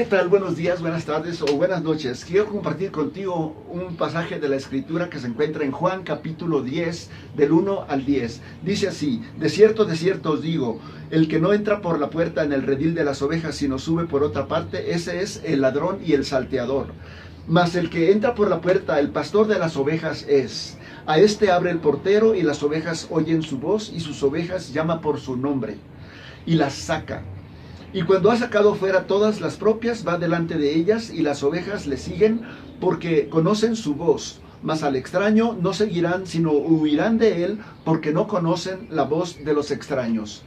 ¿Qué tal? Buenos días, buenas tardes o buenas noches. Quiero compartir contigo un pasaje de la Escritura que se encuentra en Juan capítulo 10, del 1 al 10. Dice así: de cierto os digo, el que no entra por la puerta en el redil de las ovejas, sino sube por otra parte, ese es el ladrón y el salteador. Mas el que entra por la puerta, el pastor de las ovejas es. A este abre el portero, y las ovejas oyen su voz, y sus ovejas llama por su nombre, y las saca. Y cuando ha sacado fuera todas las propias, va delante de ellas, y las ovejas le siguen, porque conocen su voz. Mas al extraño no seguirán, sino huirán de él, porque no conocen la voz de los extraños.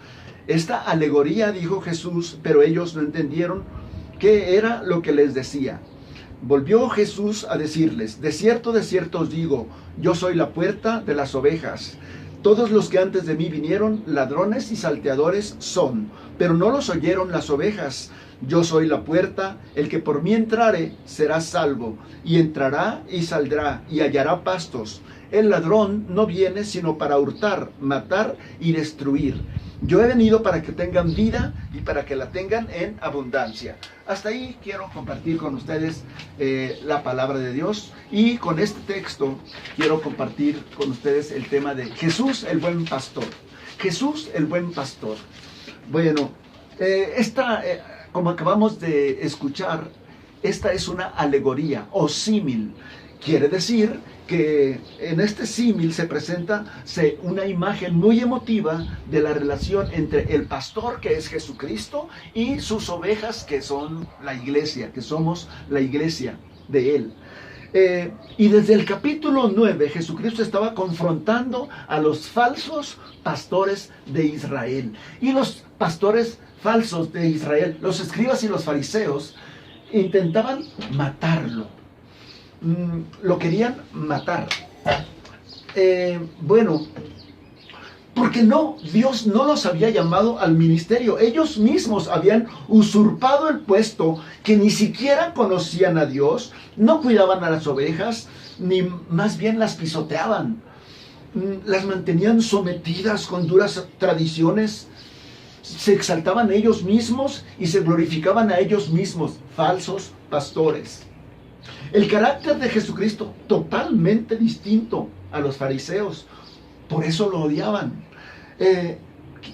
Esta alegoría dijo Jesús, pero ellos no entendieron qué era lo que les decía. Volvió Jesús a decirles: de cierto os digo, yo soy la puerta de las ovejas. Todos los que antes de mí vinieron, ladrones y salteadores son, pero no los oyeron las ovejas. Yo soy la puerta, el que por mí entrare será salvo, y entrará y saldrá, y hallará pastos. El ladrón no viene sino para hurtar, matar y destruir. Yo he venido para que tengan vida y para que la tengan en abundancia. Hasta ahí quiero compartir con ustedes la palabra de Dios, y con este texto quiero compartir con ustedes el tema de Jesús el buen pastor. Jesús el buen pastor. Bueno, como acabamos de escuchar, esta es una alegoría o símil. Quiere decir que en este símil se presenta una imagen muy emotiva de la relación entre el pastor, que es Jesucristo, y sus ovejas, que son la iglesia, que somos la iglesia de Él. Y desde el capítulo 9, Jesucristo estaba confrontando a los falsos pastores de Israel. Y los pastores falsos de Israel, los escribas y los fariseos, intentaban matarlo. Lo querían matar. Porque Dios no los había llamado al ministerio. Ellos mismos habían usurpado el puesto, que ni siquiera conocían a Dios, no cuidaban a las ovejas, ni más bien las pisoteaban. Las mantenían sometidas con duras tradiciones. Se exaltaban ellos mismos y se glorificaban a ellos mismos, falsos pastores. El carácter de Jesucristo totalmente distinto a los fariseos. Por eso lo odiaban.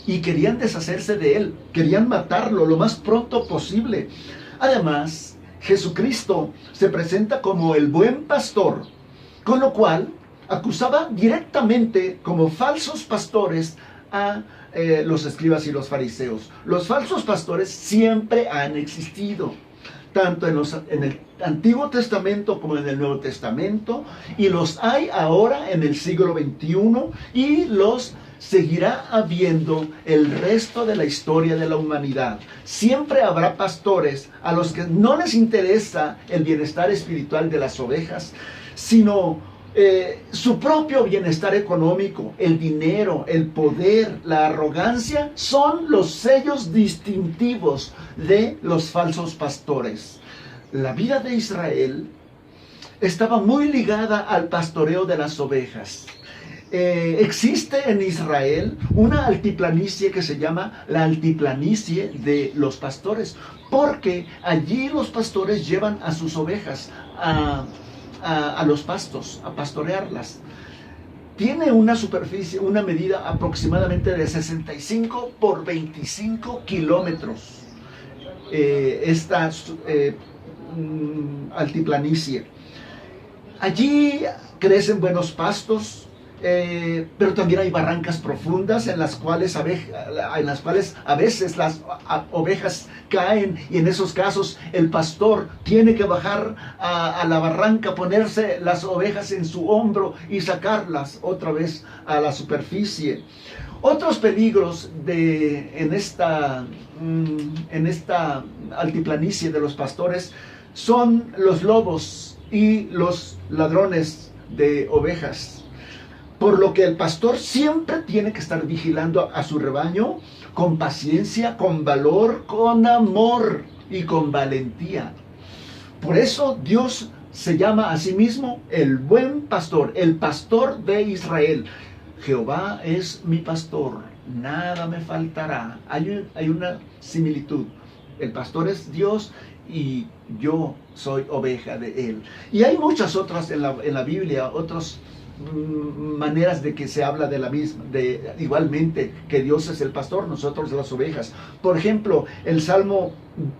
Y querían deshacerse de él. Querían matarlo lo más pronto posible. Además, Jesucristo se presenta como el buen pastor, con lo cual acusaba directamente como falsos pastores a los escribas y los fariseos. Los falsos pastores siempre han existido, tanto en el Antiguo Testamento como en el Nuevo Testamento, y los hay ahora en el siglo XXI, y los seguirá habiendo el resto de la historia de la humanidad. Siempre habrá pastores a los que no les interesa el bienestar espiritual de las ovejas, sino su propio bienestar económico, el dinero, el poder, la arrogancia, son los sellos distintivos de los falsos pastores. La vida de Israel estaba muy ligada al pastoreo de las ovejas. Existe en Israel una altiplanicie que se llama la altiplanicie de los pastores, porque allí los pastores llevan a sus ovejas a los pastos, a pastorearlas. Tiene una superficie, una medida aproximadamente de 65 por 25 kilómetros. Esta altiplanicie. Allí crecen buenos pastos, pero también hay barrancas profundas en las cuales a veces las ovejas caen, y en esos casos el pastor tiene que bajar a la barranca, ponerse las ovejas en su hombro y sacarlas otra vez a la superficie. Otros peligros en esta altiplanicie de los pastores son los lobos y los ladrones de ovejas. Por lo que el pastor siempre tiene que estar vigilando a su rebaño con paciencia, con valor, con amor y con valentía. Por eso Dios se llama a sí mismo el buen pastor, el pastor de Israel. Jehová es mi pastor, nada me faltará. Hay una similitud. El pastor es Dios y yo soy oveja de Él. Y hay muchas otras en la Biblia, otras maneras de que se habla de la misma, de igualmente que Dios es el pastor, nosotros las ovejas. Por ejemplo, el Salmo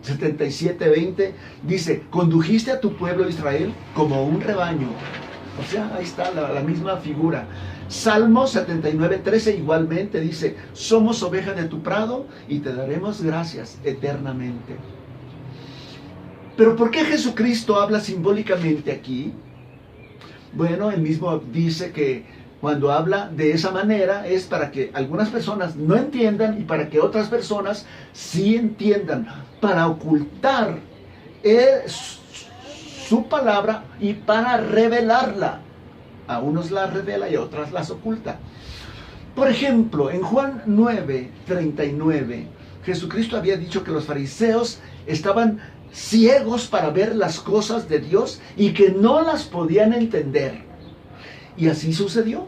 77:20 dice: condujiste a tu pueblo Israel como un rebaño. O sea, ahí está la misma figura. Salmo 79:13 igualmente dice: somos ovejas de tu prado y te daremos gracias eternamente. Pero ¿por qué Jesucristo habla simbólicamente aquí? Bueno, él mismo dice que cuando habla de esa manera es para que algunas personas no entiendan y para que otras personas sí entiendan, para ocultar su palabra y para revelarla. A unos la revela y a otras las oculta. Por ejemplo, en Juan 9:39, Jesucristo había dicho que los fariseos estaban ciegos para ver las cosas de Dios y que no las podían entender. Y así sucedió.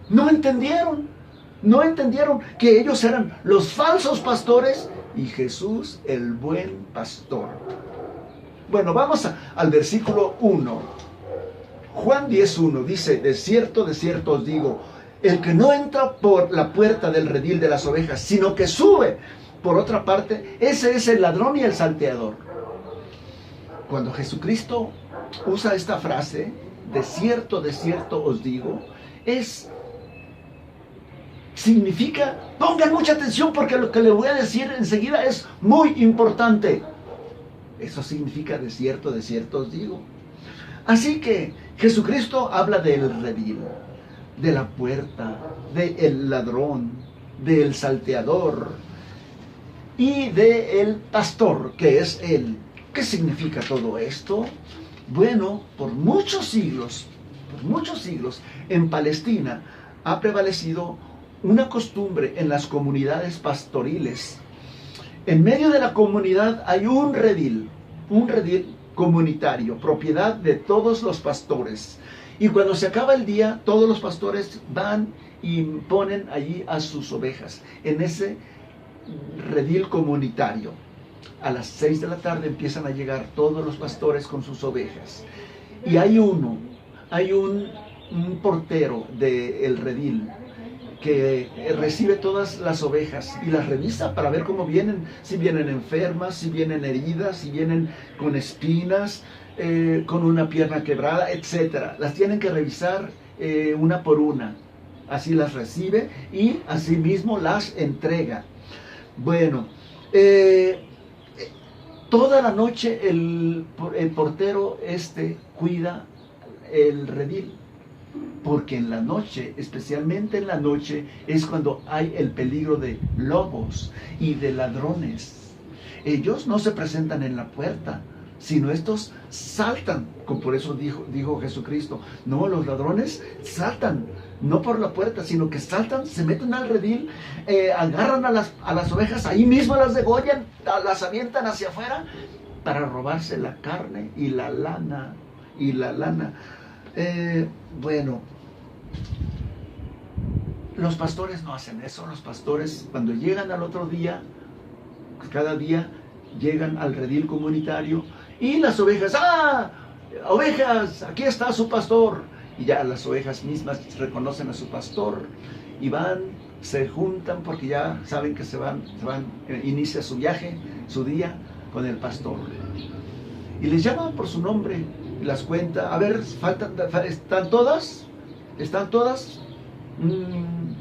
No entendieron que ellos eran los falsos pastores y Jesús el buen pastor. Bueno, vamos al versículo 1. Juan 10:1 dice: de cierto os digo, el que no entra por la puerta del redil de las ovejas, sino que sube por otra parte, ese es el ladrón y el salteador. Cuando Jesucristo usa esta frase, de cierto os digo, significa, pongan mucha atención porque lo que le voy a decir enseguida es muy importante. Eso significa de cierto os digo. Así que Jesucristo habla del redil, de la puerta, del ladrón, del salteador y del pastor, que es Él. ¿Qué significa todo esto? Bueno, por muchos siglos, en Palestina ha prevalecido una costumbre en las comunidades pastoriles. En medio de la comunidad hay un redil comunitario, propiedad de todos los pastores. Y cuando se acaba el día, todos los pastores van y ponen allí a sus ovejas, en ese redil comunitario. A las 6 de la tarde empiezan a llegar todos los pastores con sus ovejas. Y hay un portero del redil que recibe todas las ovejas y las revisa para ver cómo vienen, si vienen enfermas, si vienen heridas, si vienen con espinas, con una pierna quebrada, etc. Las tienen que revisar una por una. Así las recibe y así mismo las entrega. Bueno, toda la noche el portero cuida el redil, porque en la noche, especialmente en la noche, es cuando hay el peligro de lobos y de ladrones. Ellos no se presentan en la puerta, sino estos saltan, como por eso dijo Jesucristo: no, los ladrones saltan, no por la puerta, sino que saltan, se meten al redil, agarran a las ovejas, ahí mismo las degollan, las avientan hacia afuera para robarse la carne y la lana. Bueno, los pastores no hacen eso. Los pastores, cuando llegan al otro día, cada día llegan al redil comunitario y las ovejas: ¡ah! Ovejas, aquí está su pastor. Y ya las ovejas mismas reconocen a su pastor y van, se juntan porque ya saben que se van, inicia su viaje, su día con el pastor. Y les llama por su nombre, las cuenta. A ver, ¿están todas? ¿Están todas?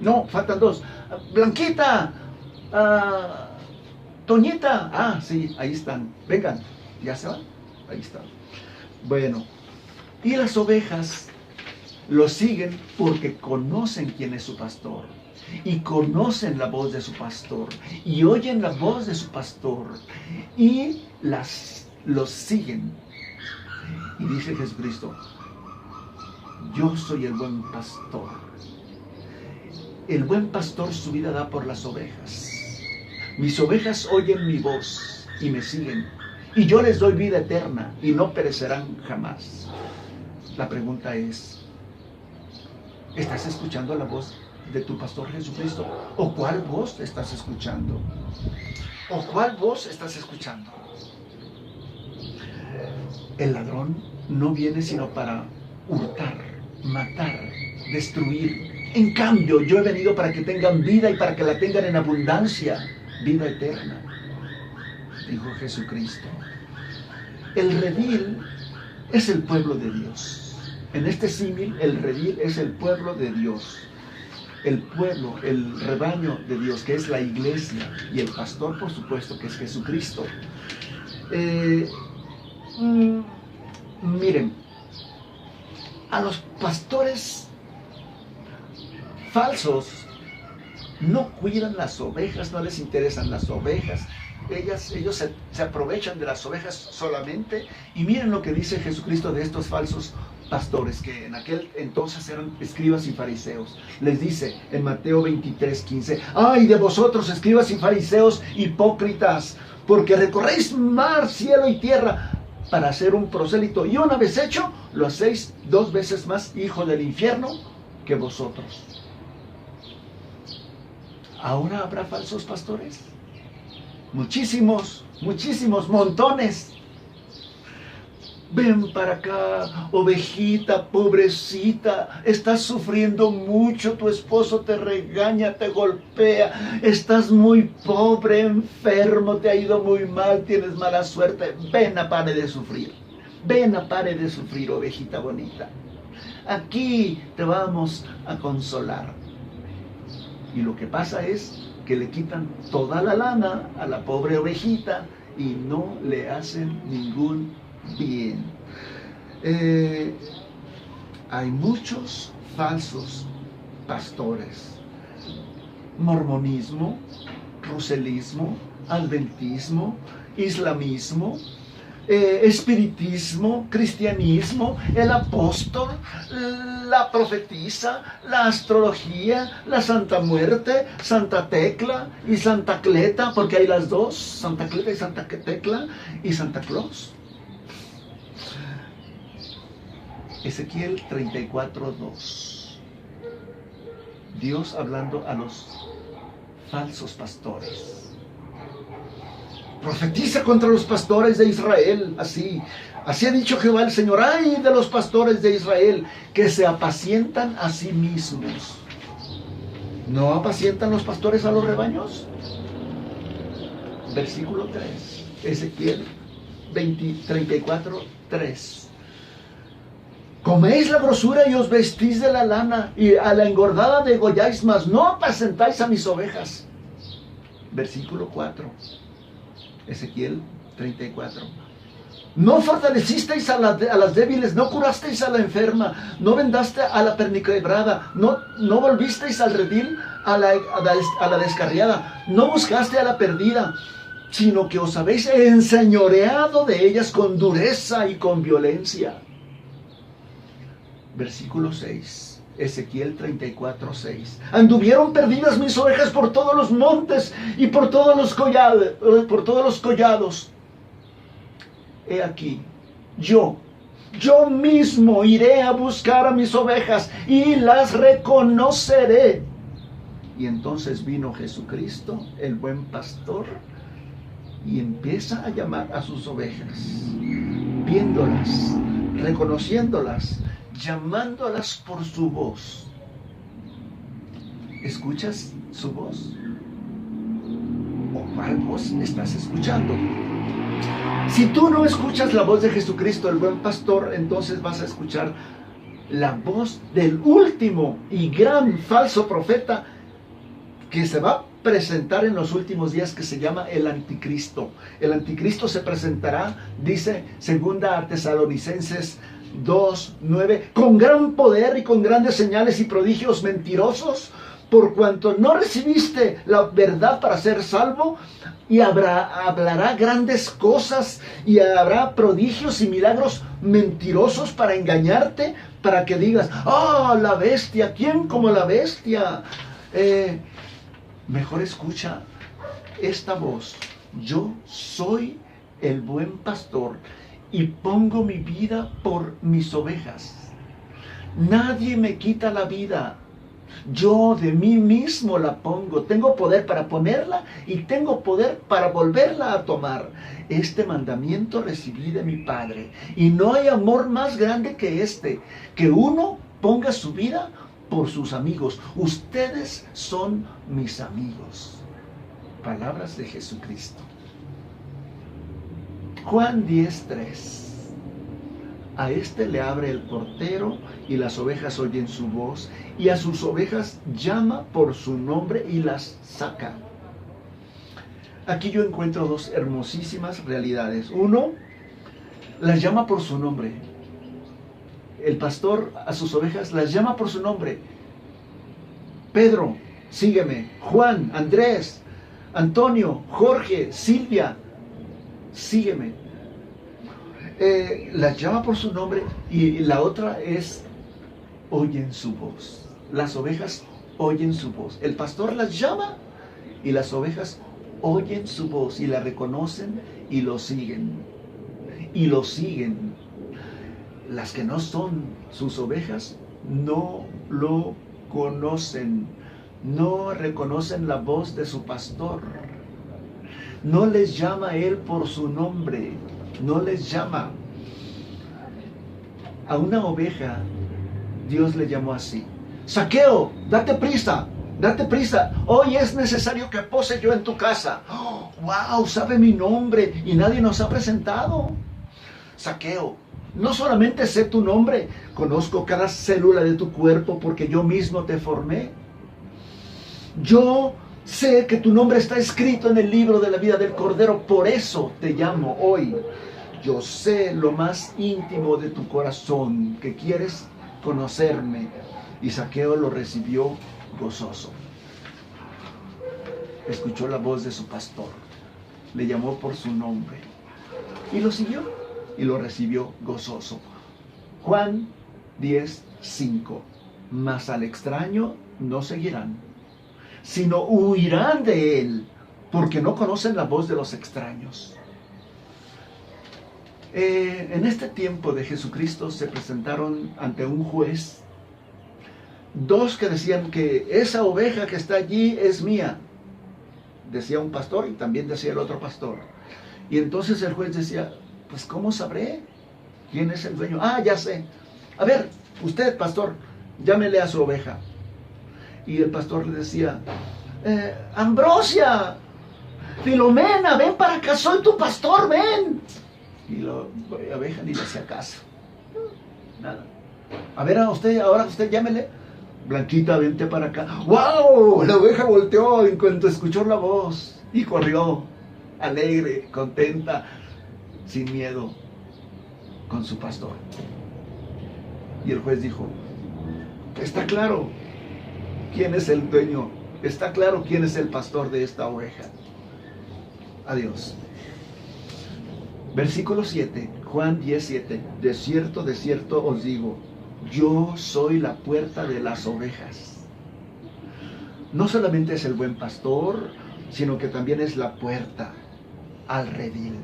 No, faltan dos. Blanquita, Toñita. Sí, ahí están. Vengan, ¿ya se van? Ahí están. Bueno, y las ovejas lo siguen porque conocen quién es su pastor y conocen la voz de su pastor y oyen la voz de su pastor y los siguen. Y dice Jesucristo: yo soy el buen pastor. El buen pastor su vida da por las ovejas. Mis ovejas oyen mi voz y me siguen, y yo les doy vida eterna y no perecerán jamás. La pregunta es: ¿estás escuchando la voz de tu pastor Jesucristo? ¿O cuál voz estás escuchando? ¿O cuál voz estás escuchando? El ladrón no viene sino para hurtar, matar, destruir. En cambio, yo he venido para que tengan vida y para que la tengan en abundancia, vida eterna, dijo Jesucristo. El redil es el pueblo de Dios. En este símil, el redil es el pueblo de Dios. El pueblo, el rebaño de Dios, que es la iglesia, y el pastor, por supuesto, que es Jesucristo. Miren, a los pastores falsos no cuidan las ovejas, no les interesan las ovejas. Ellos se aprovechan de las ovejas solamente. Y miren lo que dice Jesucristo de estos falsos pastores, que en aquel entonces eran escribas y fariseos. Les dice en Mateo 23:15: ¡ay de vosotros, escribas y fariseos hipócritas! Porque recorréis mar, cielo y tierra para hacer un prosélito, y una vez hecho, lo hacéis 2 veces más hijo del infierno que vosotros. ¿Ahora habrá falsos pastores? Muchísimos, montones. Ven para acá, ovejita, pobrecita, estás sufriendo mucho, tu esposo te regaña, te golpea, estás muy pobre, enfermo, te ha ido muy mal, tienes mala suerte. Ven a pare de sufrir, ovejita bonita. Aquí te vamos a consolar. Y lo que pasa es que le quitan toda la lana a la pobre ovejita y no le hacen ningún bien. Hay muchos falsos pastores. Mormonismo, ruselismo, adventismo, islamismo, espiritismo, cristianismo, el apóstol, la profetisa, la astrología, la Santa Muerte, Santa Tecla y Santa Cleta, porque hay las dos, Santa Cleta y Santa Tecla y Santa Claus. Ezequiel 34:2. Dios hablando a los falsos pastores. Profetiza contra los pastores de Israel, así ha dicho Jehová el Señor: ay de los pastores de Israel, que se apacientan a sí mismos. ¿No apacientan los pastores a los rebaños? Versículo 3, Ezequiel 34:3. Coméis la grosura y os vestís de la lana, y a la engordada degolláis, mas no apacentáis a mis ovejas. Versículo 4, Ezequiel 34. No fortalecisteis a las débiles, no curasteis a la enferma, no vendaste a la perniquebrada, no volvisteis al redil a la descarriada, no buscaste a la perdida, sino que os habéis enseñoreado de ellas con dureza y con violencia. Versículo 6, Ezequiel 34:6. Anduvieron perdidas mis ovejas por todos los montes y por todos los collados. He aquí, yo mismo iré a buscar a mis ovejas y las reconoceré. Y entonces vino Jesucristo, el buen pastor, y empieza a llamar a sus ovejas, viéndolas, reconociéndolas, llamándolas por su voz. ¿Escuchas su voz? ¿O cuál voz estás escuchando? Si tú no escuchas la voz de Jesucristo, el buen pastor, entonces vas a escuchar la voz del último y gran falso profeta que se va a presentar en los últimos días, que se llama el anticristo. El anticristo se presentará, dice 2 Tesalonicenses 2:9, con gran poder y con grandes señales y prodigios mentirosos, por cuanto no recibiste la verdad para ser salvo, y hablará grandes cosas y habrá prodigios y milagros mentirosos para engañarte, para que digas: la bestia, ¿quién como la bestia? Mejor escucha esta voz: yo soy el buen pastor y pongo mi vida por mis ovejas. Nadie me quita la vida, Yo de mí mismo la pongo. Tengo poder para ponerla y tengo poder para volverla a tomar. Este mandamiento recibí de mi Padre. Y no hay amor más grande que este, que uno ponga su vida por sus amigos. Ustedes son mis amigos. Palabras de Jesucristo. Juan 10:3. A este le abre el portero y las ovejas oyen su voz, y a sus ovejas llama por su nombre y las saca. Aquí yo encuentro dos hermosísimas realidades. Uno, las llama por su nombre. El pastor a sus ovejas las llama por su nombre. Pedro, sígueme. Juan, Andrés, Antonio, Jorge, Silvia, sígueme. Las llama por su nombre, y la otra es oyen su voz. Las ovejas oyen su voz. El pastor las llama y las ovejas oyen su voz y la reconocen y lo siguen. Y lo siguen. Las que no son sus ovejas no lo conocen. No reconocen la voz de su pastor. No les llama él por su nombre. No les llama. A una oveja Dios le llamó así: Zaqueo, date prisa, date prisa. Hoy es necesario que pose yo en tu casa. Oh, wow, sabe mi nombre y nadie nos ha presentado. Zaqueo, no solamente sé tu nombre, conozco cada célula de tu cuerpo porque yo mismo te formé. Yo sé que tu nombre está escrito en el libro de la vida del Cordero, por eso te llamo hoy. Yo sé lo más íntimo de tu corazón, que quieres conocerme. Y Zaqueo lo recibió gozoso. Escuchó la voz de su pastor, le llamó por su nombre y lo siguió y lo recibió gozoso. Juan 10:5. Mas al extraño no seguirán, sino huirán de él, porque no conocen la voz de los extraños. En este tiempo de Jesucristo se presentaron ante un juez dos que decían que esa oveja que está allí es mía. Decía un pastor y también decía el otro pastor. Y entonces el juez decía: pues ¿cómo sabré quién es el dueño? Ah, ya sé. A ver, usted, pastor, llámele a su oveja. Y el pastor le decía: Ambrosia, Filomena, ven para acá, soy tu pastor, ven. Y la oveja ni le hacía caso. Nada. A ver, ahora usted llámele. Blanquita, vente para acá. ¡Wow! La oveja volteó en cuanto escuchó la voz y corrió, alegre, contenta, sin miedo, con su pastor. Y el juez dijo: está claro quién es el dueño, está claro quién es el pastor de esta oveja. Adiós. Versículo 7, Juan 10:7. De cierto os digo, yo soy la puerta de las ovejas. No solamente es el buen pastor, sino que también es la puerta al redil.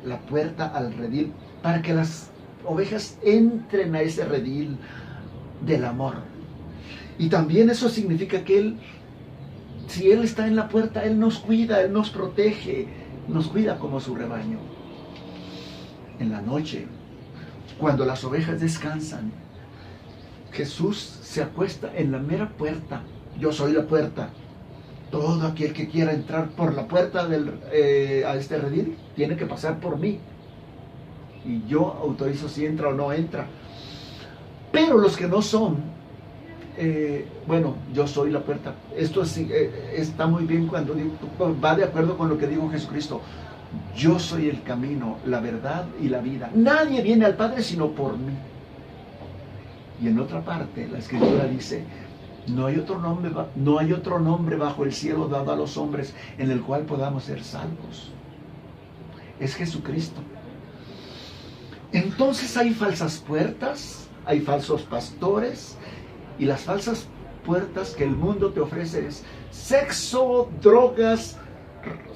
La puerta al redil, para que las ovejas entren a ese redil del amor. Y también eso significa que Él, si Él está en la puerta, Él nos cuida, Él nos protege, nos cuida como su rebaño. En la noche, cuando las ovejas descansan, Jesús se acuesta en la mera puerta. Yo soy la puerta. Todo aquel que quiera entrar por la puerta a este redil tiene que pasar por mí. Y yo autorizo si entra o no entra. Pero los que no son, bueno, yo soy la puerta. Esto está muy bien cuando va de acuerdo con lo que dijo Jesucristo. Yo soy el camino, la verdad y la vida. Nadie viene al Padre sino por mí. Y en otra parte, la Escritura dice: no hay otro nombre bajo el cielo dado a los hombres en el cual podamos ser salvos. Es Jesucristo. Entonces hay falsas puertas, hay falsos pastores, y las falsas puertas que el mundo te ofrece es sexo, drogas,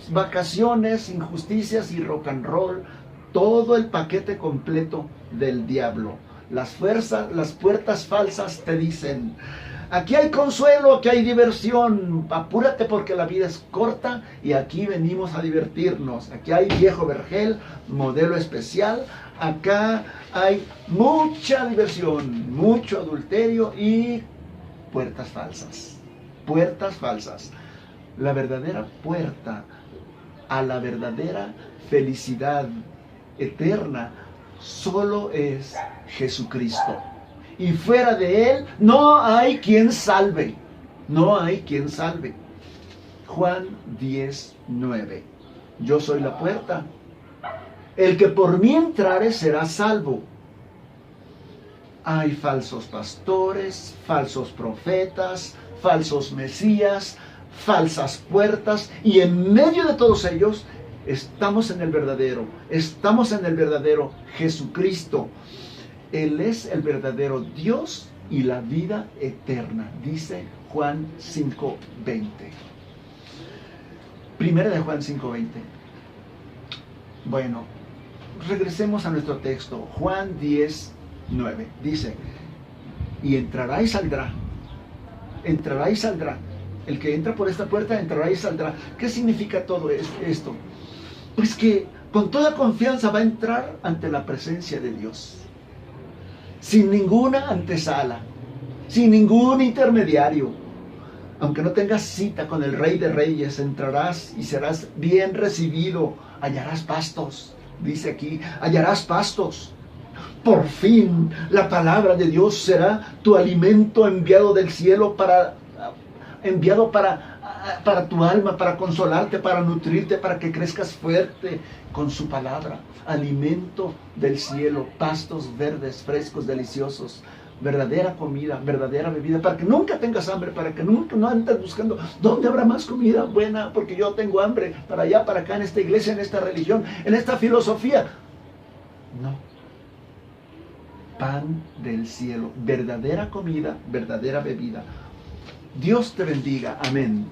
vacaciones, injusticias y rock and roll. Todo el paquete completo del diablo. Las puertas falsas te dicen: Aquí hay consuelo, aquí hay diversión. Apúrate porque la vida es corta y aquí venimos a divertirnos. Aquí hay viejo vergel, modelo especial. Acá hay mucha diversión, mucho adulterio y puertas falsas. Puertas falsas. La verdadera puerta a la verdadera felicidad eterna solo es Jesucristo. Y fuera de Él no hay quien salve. No hay quien salve. Juan 10:9. Yo soy la puerta. El que por mí entrare será salvo. Hay falsos pastores, falsos profetas, falsos mesías, falsas puertas, y en medio de todos ellos estamos en el verdadero Jesucristo. Él es el verdadero Dios y la vida eterna, dice Juan 5:20. Primera de Juan 5:20. Bueno, regresemos a nuestro texto. Juan 10:9 dice: y entrará y saldrá. Entrará y saldrá. El que entra por esta puerta entrará y saldrá. ¿Qué significa todo esto? Pues que con toda confianza va a entrar ante la presencia de Dios. Sin ninguna antesala, sin ningún intermediario. Aunque no tengas cita con el Rey de Reyes, entrarás y serás bien recibido. Hallarás pastos, dice aquí, hallarás pastos. Por fin, la palabra de Dios será tu alimento enviado del cielo para tu alma, para consolarte, para nutrirte, para que crezcas fuerte con su palabra. Alimento del cielo, pastos verdes, frescos, deliciosos, verdadera comida, verdadera bebida, para que nunca tengas hambre, para que nunca no andes buscando dónde habrá más comida buena, porque yo tengo hambre, para allá, para acá, en esta iglesia, en esta religión, en esta filosofía. No. Pan del cielo, verdadera comida, verdadera bebida. Dios te bendiga. Amén.